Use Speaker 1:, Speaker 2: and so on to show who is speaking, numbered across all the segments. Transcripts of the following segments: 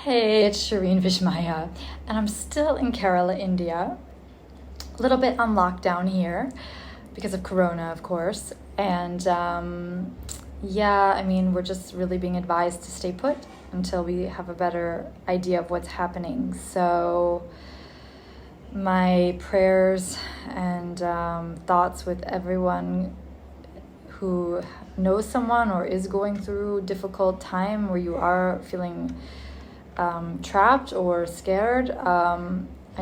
Speaker 1: Hey, it's Shireen Vishmaya, and I'm still in Kerala, India. A little bit on lockdown here because of Corona, of course. And we're just really being advised to stay put until we have a better idea of what's happening. So, my prayers and thoughts with everyone who knows someone or is going through a difficult time where you are feeling trapped or scared. I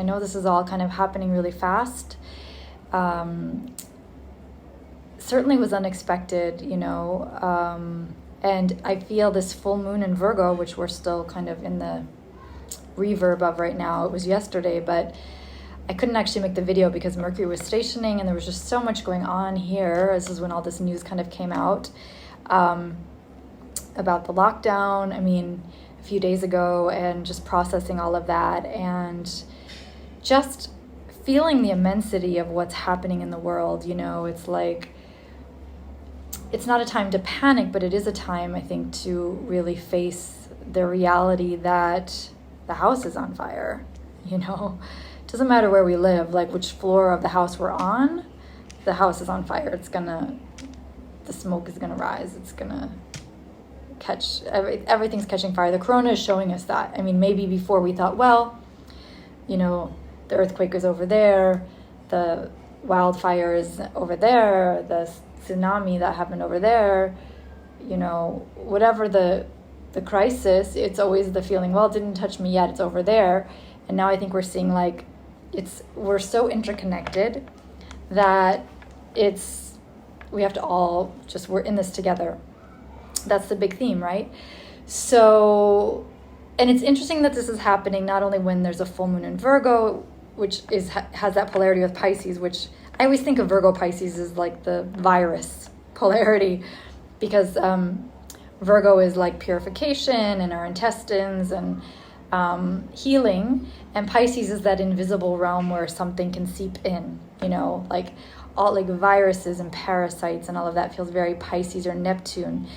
Speaker 1: know this is all kind of happening really fast. Certainly was unexpected, and I feel this full moon in Virgo, which we're still kind of in the reverb of right now. It was yesterday, but I couldn't actually make the video because Mercury was stationing and there was just so much going on here. This is when all this news kind of came out about the lockdown. A few days ago, and just processing all of that and just feeling the immensity of what's happening in the world. It's like, it's not a time to panic, but it is a time, I think, to really face the reality that the house is on fire. It doesn't matter where we live, like which floor of the house we're on, the house is on fire. The smoke is gonna rise. It's gonna everything's catching fire. The corona is showing us that. Maybe before we thought, the earthquake is over there, the wildfire is over there, the tsunami that happened over there, whatever the crisis, it's always the feeling, it didn't touch me yet, it's over there. And now I think we're seeing we're so interconnected that we have to all we're in this together. That's the big theme, right? So, and it's interesting that this is happening not only when there's a full moon in Virgo, which has that polarity with Pisces, which I always think of Virgo Pisces as like the virus polarity, because Virgo is like purification and our intestines and healing, and Pisces is that invisible realm where something can seep in, like all like viruses and parasites and all of that feels very Pisces or Neptune.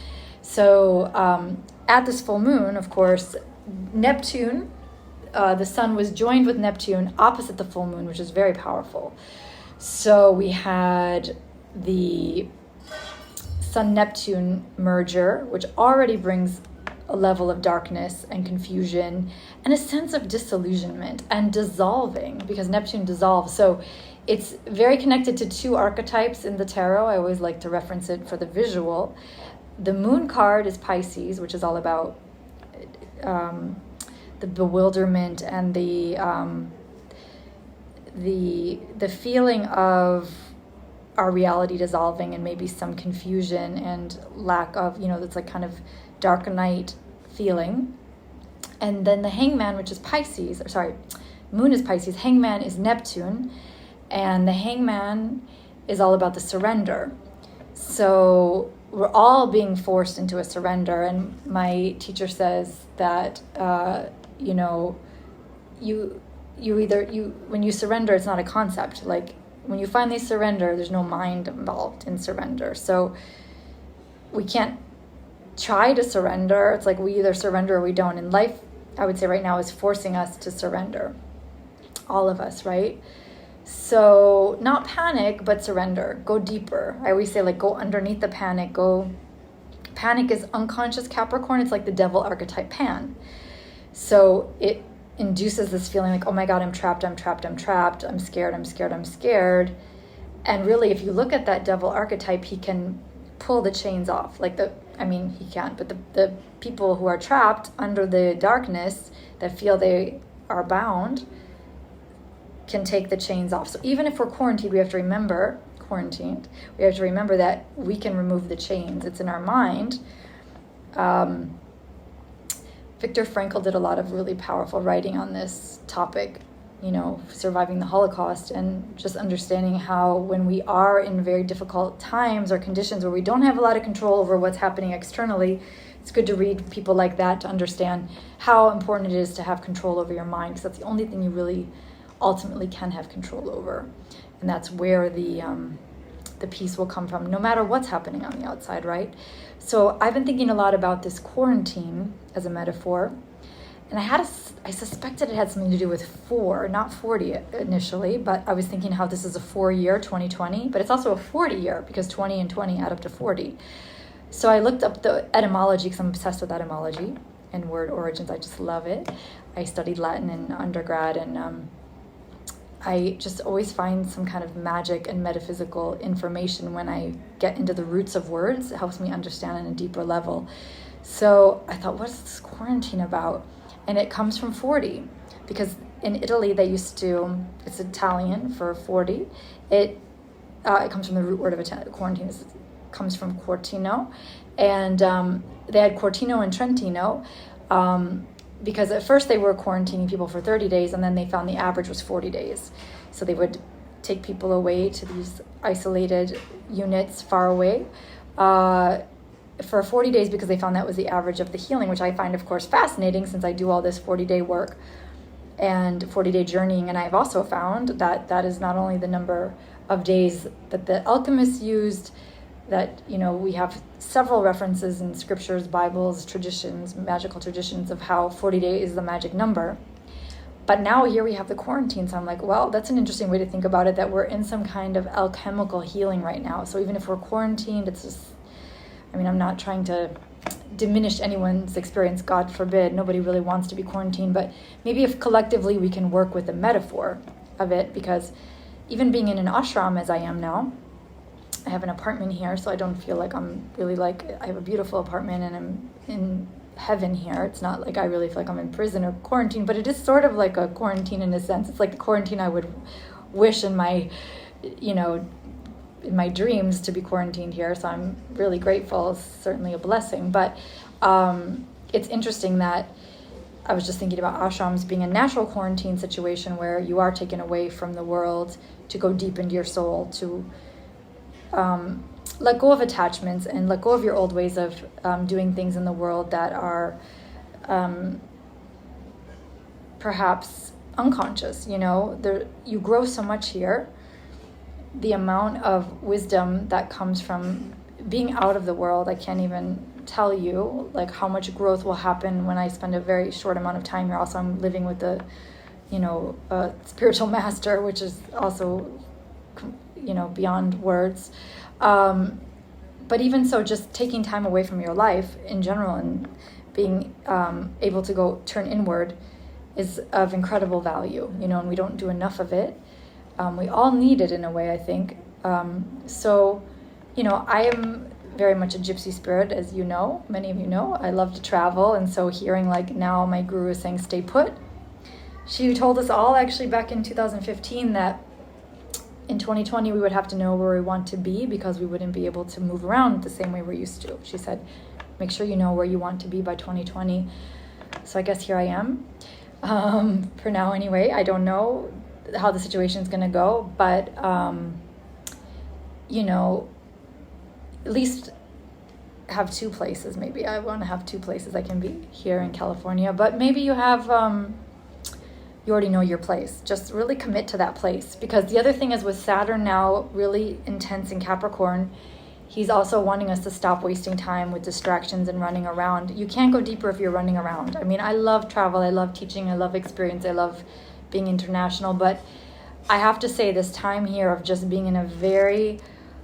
Speaker 1: So at this full moon, of course, Neptune, the sun was joined with Neptune opposite the full moon, which is very powerful. So we had the Sun-Neptune merger, which already brings a level of darkness and confusion and a sense of disillusionment and dissolving, because Neptune dissolves. So it's very connected to two archetypes in the tarot. I always like to reference it for the visual. The moon card is Pisces, which is all about the bewilderment and the feeling of our reality dissolving and maybe some confusion and lack of, that's like kind of dark night feeling. And then the hangman, which is Pisces, moon is Pisces, hangman is Neptune, and the hangman is all about the surrender. So we're all being forced into a surrender, and my teacher says that when you surrender, it's not a concept. Like when you finally surrender, there's no mind involved in surrender. So we can't try to surrender. It's like we either surrender or we don't. And life, I would say right now, is forcing us to surrender. All of us, right? So not panic, but surrender. Go deeper. I always say go underneath the panic. Panic is unconscious Capricorn. It's like the devil archetype Pan. So it induces this feeling like, oh my God, I'm trapped. I'm scared. And really, if you look at that devil archetype, he can pull the chains off. He can't, but the people who are trapped under the darkness that feel they are bound can take the chains off. So even if we're quarantined, we have to remember that we can remove the chains. It's in our mind. Viktor Frankl did a lot of really powerful writing on this topic, surviving the Holocaust, and just understanding how when we are in very difficult times or conditions where we don't have a lot of control over what's happening externally, it's good to read people like that to understand how important it is to have control over your mind, because that's the only thing you really ultimately can have control over. And that's where the peace will come from, no matter what's happening on the outside, right? So I've been thinking a lot about this quarantine as a metaphor, And I suspected it had something to do with 4, not 40 initially, but I was thinking how this is a 4-year, 2020, but it's also a 40 year because 20 and 20 add up to 40. So I looked up the etymology because I'm obsessed with etymology and word origins. I just love it. I studied Latin in undergrad, and I just always find some kind of magic and metaphysical information when I get into the roots of words. It helps me understand on a deeper level. So I thought, what's this quarantine about? And it comes from 40, because in Italy they used to, it's Italian for 40. It comes from the root word of quarantine. It comes from Cortino. And they had Cortino and Trentino, because at first they were quarantining people for 30 days, and then they found the average was 40 days. So they would take people away to these isolated units far away for 40 days, because they found that was the average of the healing, which I find, of course, fascinating since I do all this 40-day work and 40-day journeying. And I've also found that that is not only the number of days that the alchemists used, that, you know, we have several references in scriptures, Bibles, traditions, magical traditions of how 40 days is the magic number. But now here we have the quarantine. So I'm like, well, that's an interesting way to think about it, that we're in some kind of alchemical healing right now. So even if we're quarantined, it's just, I mean, I'm not trying to diminish anyone's experience, God forbid. Nobody really wants to be quarantined, but maybe if collectively we can work with the metaphor of it, because even being in an ashram as I am now, I have an apartment here, so I don't feel like I'm really I have a beautiful apartment and I'm in heaven here. It's not like I really feel like I'm in prison or quarantine, but it is sort of like a quarantine in a sense. It's like the quarantine I would wish in my, you know, in my dreams to be quarantined here. So I'm really grateful. It's certainly a blessing. But it's interesting that I was just thinking about ashrams being a natural quarantine situation where you are taken away from the world to go deep into your soul, to let go of attachments and let go of your old ways of doing things in the world that are perhaps unconscious. You know, you grow so much here. The amount of wisdom that comes from being out of the world, I can't even tell you like how much growth will happen when I spend a very short amount of time here. Also, I'm living with a spiritual master, which is also, you know, beyond words. But even so, just taking time away from your life in general and being able to go turn inward is of incredible value, you know, and we don't do enough of it. We all need it in a way, I think. So, you know, I am very much a gypsy spirit, as you know, many of you know. I love to travel, and so hearing like now my guru is saying stay put. She told us all actually back in 2015 that in 2020 we would have to know where we want to be, because we wouldn't be able to move around the same way we're used to. She said, make sure you know where you want to be by 2020. So I guess here I am. For now anyway, I don't know how the situation is going to go, but you know, at least have 2 places. Maybe I want to have 2 places I can be here in California, but maybe you have you already know your place. Just really commit to that place, because the other thing is with Saturn now really intense in Capricorn, he's also wanting us to stop wasting time with distractions and running around. You can't go deeper if you're running around. I mean, I love travel, I love teaching, I love experience, I love being international, but I have to say this time here of just being in a very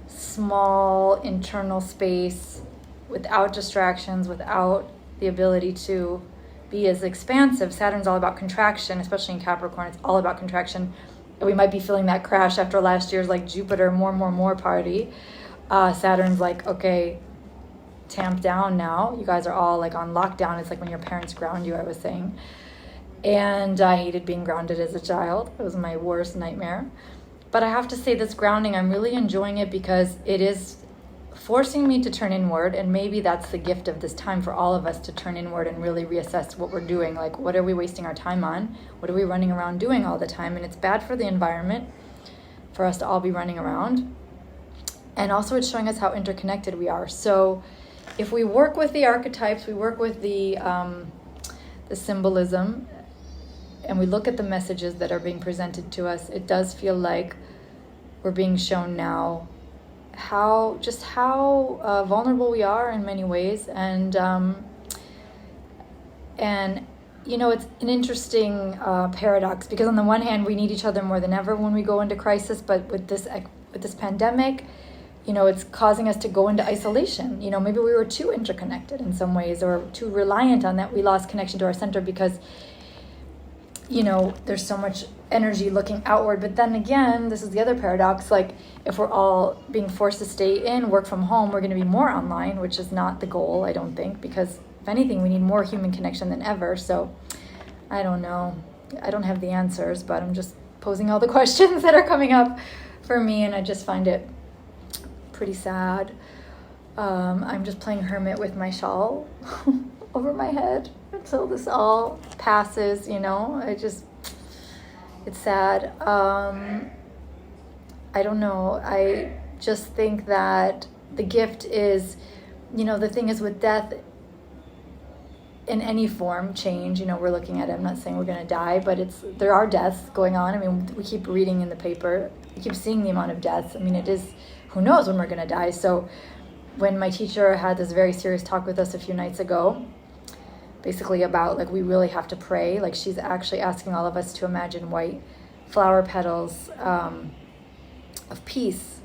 Speaker 1: small internal space without distractions, without the ability to be as expansive. Saturn's all about contraction, especially in Capricorn. It's all about contraction. And we might be feeling that crash after last year's like Jupiter more party. Saturn's like, okay, tamp down now. You guys are all like on lockdown. It's like when your parents ground you, I was saying. And I hated being grounded as a child. It was my worst nightmare. But I have to say this grounding, I'm really enjoying it because it is forcing me to turn inward. And maybe that's the gift of this time for all of us, to turn inward and really reassess what we're doing. Like, what are we wasting our time on? What are we running around doing all the time? And it's bad for the environment for us to all be running around. And also it's showing us how interconnected we are. So if we work with the archetypes, we work with the symbolism, and we look at the messages that are being presented to us, it does feel like we're being shown now how vulnerable we are in many ways, and it's an interesting paradox, because on the one hand, we need each other more than ever when we go into crisis, but with this pandemic, it's causing us to go into isolation. Maybe we were too interconnected in some ways, or too reliant on that. We lost connection to our center because, there's so much energy looking outward. But then again, this is the other paradox. Like, if we're all being forced to stay in, work from home, we're going to be more online, which is not the goal, I don't think, because if anything, we need more human connection than ever. So I don't know. I don't have the answers, but I'm just posing all the questions that are coming up for me, and I just find it pretty sad. I'm just playing hermit with my shawl over my head until this all passes, it's sad. I don't know. I just think that the gift is, the thing is with death, in any form, change, we're looking at it. I'm not saying we're going to die, but there are deaths going on. I mean, we keep reading in the paper, we keep seeing the amount of deaths. I mean, who knows when we're going to die. So when my teacher had this very serious talk with us a few nights ago, basically about, like, we really have to pray. Like, she's actually asking all of us to imagine white flower petals of peace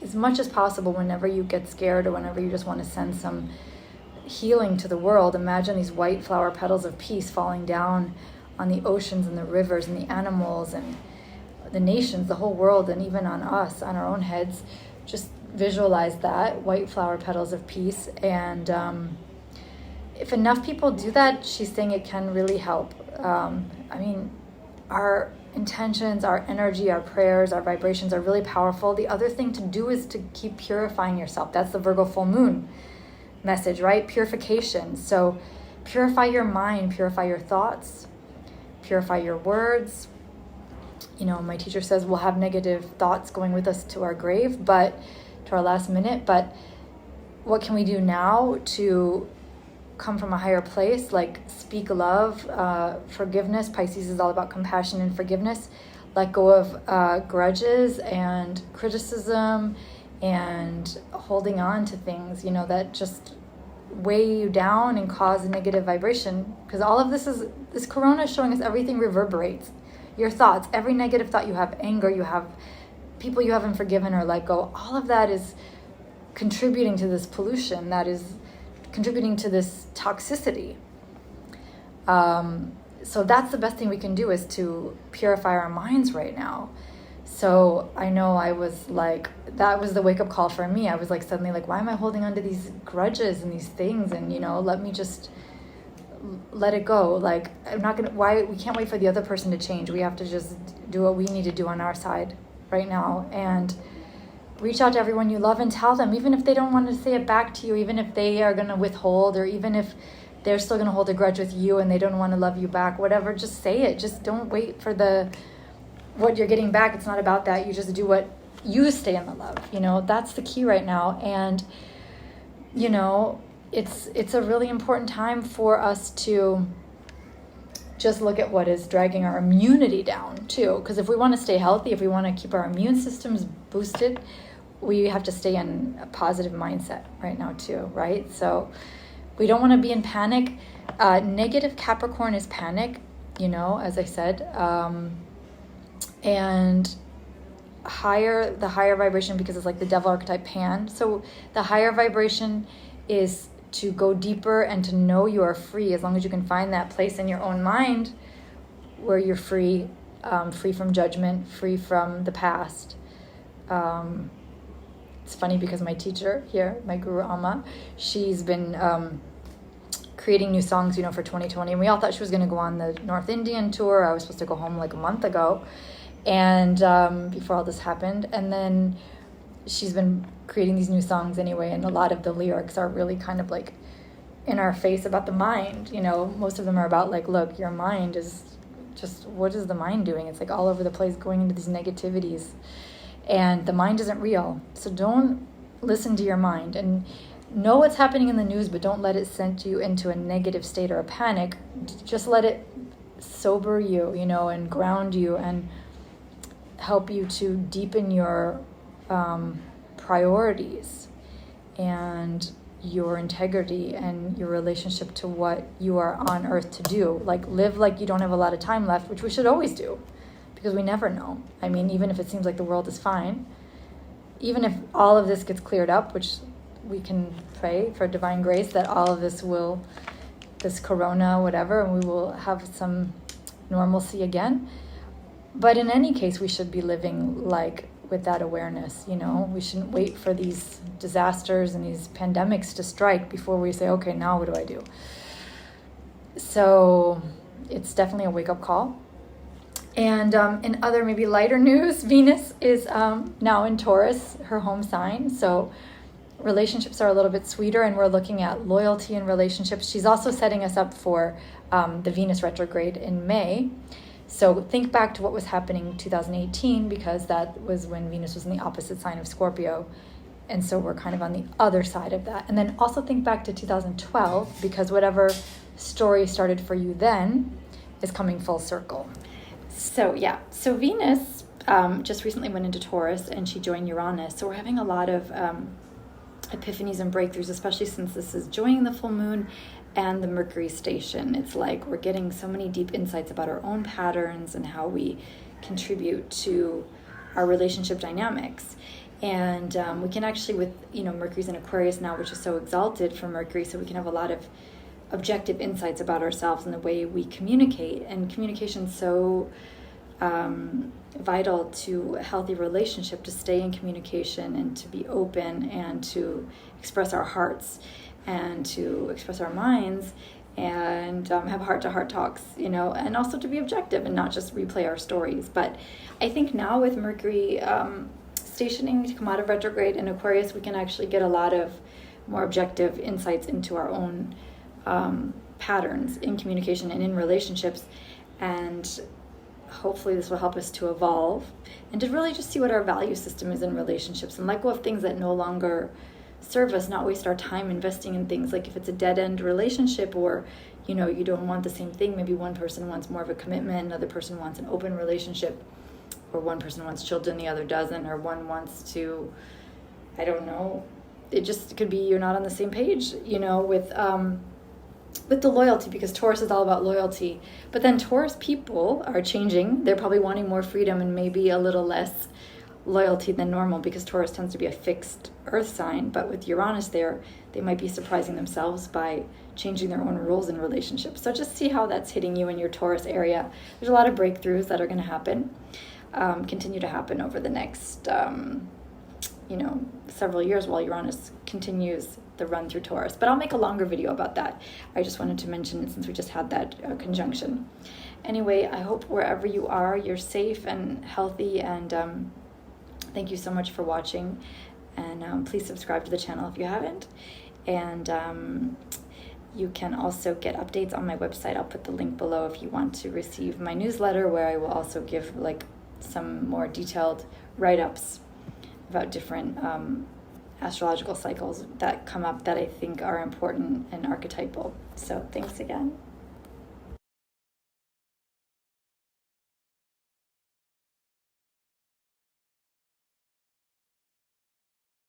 Speaker 1: as much as possible. Whenever you get scared, or whenever you just want to send some healing to the world, imagine these white flower petals of peace falling down on the oceans and the rivers and the animals and the nations, the whole world, and even on us, on our own heads. Just visualize that, white flower petals of peace. And if enough people do that, she's saying it can really help. I mean, our intentions, our energy, our prayers, our vibrations are really powerful. The other thing to do is to keep purifying yourself. That's the Virgo full moon message, right? Purification. So purify your mind, purify your thoughts, purify your words. My teacher says we'll have negative thoughts going with us to our grave, but to our last minute. But what can we do now to come from a higher place? Like, speak love, forgiveness. Pisces is all about compassion and forgiveness. Let go of grudges and criticism and holding on to things, that just weigh you down and cause a negative vibration. Because all of this corona is showing us everything reverberates. Your thoughts, every negative thought you have, anger you have, people you haven't forgiven or let go, all of that is contributing to this pollution, that is contributing to this toxicity. So that's the best thing we can do, is to purify our minds right now. So I know I was like, that was the wake-up call for me. I was like, suddenly like, why am I holding on to these grudges and these things? And, let me just let it go. Like, we can't wait for the other person to change. We have to just do what we need to do on our side right now. And reach out to everyone you love and tell them, even if they don't want to say it back to you, even if they are going to withhold, or even if they're still going to hold a grudge with you and they don't want to love you back, whatever, just say it. Just don't wait for what you're getting back. It's not about that. You just do what you stay in the love. That's the key right now. And, it's a really important time for us to just look at what is dragging our immunity down too. Because if we want to stay healthy, if we want to keep our immune systems boosted, we have to stay in a positive mindset right now too, right? So we don't want to be in panic. Negative Capricorn is panic, as I said. And the higher vibration, because it's like the devil archetype Pan. So the higher vibration is to go deeper and to know you are free, as long as you can find that place in your own mind where you're free, free from judgment, free from the past. It's funny because my teacher here, my guru Amma, she's been creating new songs, for 2020. And we all thought she was going to go on the North Indian tour. I was supposed to go home like a month ago, and before all this happened. And then she's been creating these new songs anyway, and a lot of the lyrics are really kind of like in our face about the mind. Most of them are about like, look, your mind is just, what is the mind doing? It's like all over the place, going into these negativities, and the mind isn't real. So don't listen to your mind, and know what's happening in the news, but don't let it send you into a negative state or a panic. Just let it sober you, and ground you, and help you to deepen your priorities. And your integrity and your relationship to what you are on earth to do. Like, live like you don't have a lot of time left, which we should always do, because we never know. I mean, even if it seems like the world is fine, even if all of this gets cleared up, which we can pray for divine grace that all of this will, this corona, whatever, and we will have some normalcy again. But in any case, we should be living like with that awareness, you know. We shouldn't wait for these disasters and these pandemics to strike before we say, okay, now what do I do? So it's definitely a wake-up call. And in other maybe lighter news, Venus is now in Taurus, her home sign. So relationships are a little bit sweeter, and we're looking at loyalty in relationships. She's also setting us up for the Venus retrograde in May. So think back to what was happening in 2018, because that was when Venus was in the opposite sign of Scorpio. And so we're kind of on the other side of that. And then also think back to 2012, because whatever story started for you then is coming full circle. So yeah, so Venus just recently went into Taurus and she joined Uranus. So we're having a lot of epiphanies and breakthroughs, especially since this is joining the full moon and the Mercury station. It's like we're getting so many deep insights about our own patterns and how we contribute to our relationship dynamics. And we can actually, with, you know, Mercury's in Aquarius now, which is so exalted for Mercury, so we can have a lot of objective insights about ourselves and the way we communicate. And communication's so vital to a healthy relationship, to stay in communication and to be open and to express our hearts and to express our minds and have heart-to-heart talks, you know, and also to be objective and not just replay our stories. But I think now with Mercury stationing to come out of retrograde in Aquarius, we can actually get a lot of more objective insights into our own patterns in communication and in relationships. And hopefully this will help us to evolve and to really just see what our value system is in relationships and let go of things that no longer serve us, not waste our time investing in things like if it's a dead-end relationship, or, you know, you don't want the same thing. Maybe one person wants more of a commitment, another person wants an open relationship, or one person wants children, the other doesn't, or one wants to, I don't know, it just could be you're not on the same page, you know, with the loyalty, because Taurus is all about loyalty. But then Taurus people are changing. They're probably wanting more freedom and maybe a little less loyalty than normal, because Taurus tends to be a fixed earth sign. But with Uranus there, they might be surprising themselves by changing their own rules in relationships. So just see how that's hitting you in your Taurus area. There's a lot of breakthroughs that are going to happen, continue to happen over the next, you know, several years while Uranus continues the run through Taurus. But I'll make a longer video about that. I just wanted to mention it since we just had that conjunction. Anyway, I hope wherever you are, you're safe and healthy, and thank you so much for watching. And please subscribe to the channel if you haven't. And you can also get updates on my website. I'll put the link below if you want to receive my newsletter, where I will also give like some more detailed write-ups about different astrological cycles that come up that I think are important and archetypal. So thanks again.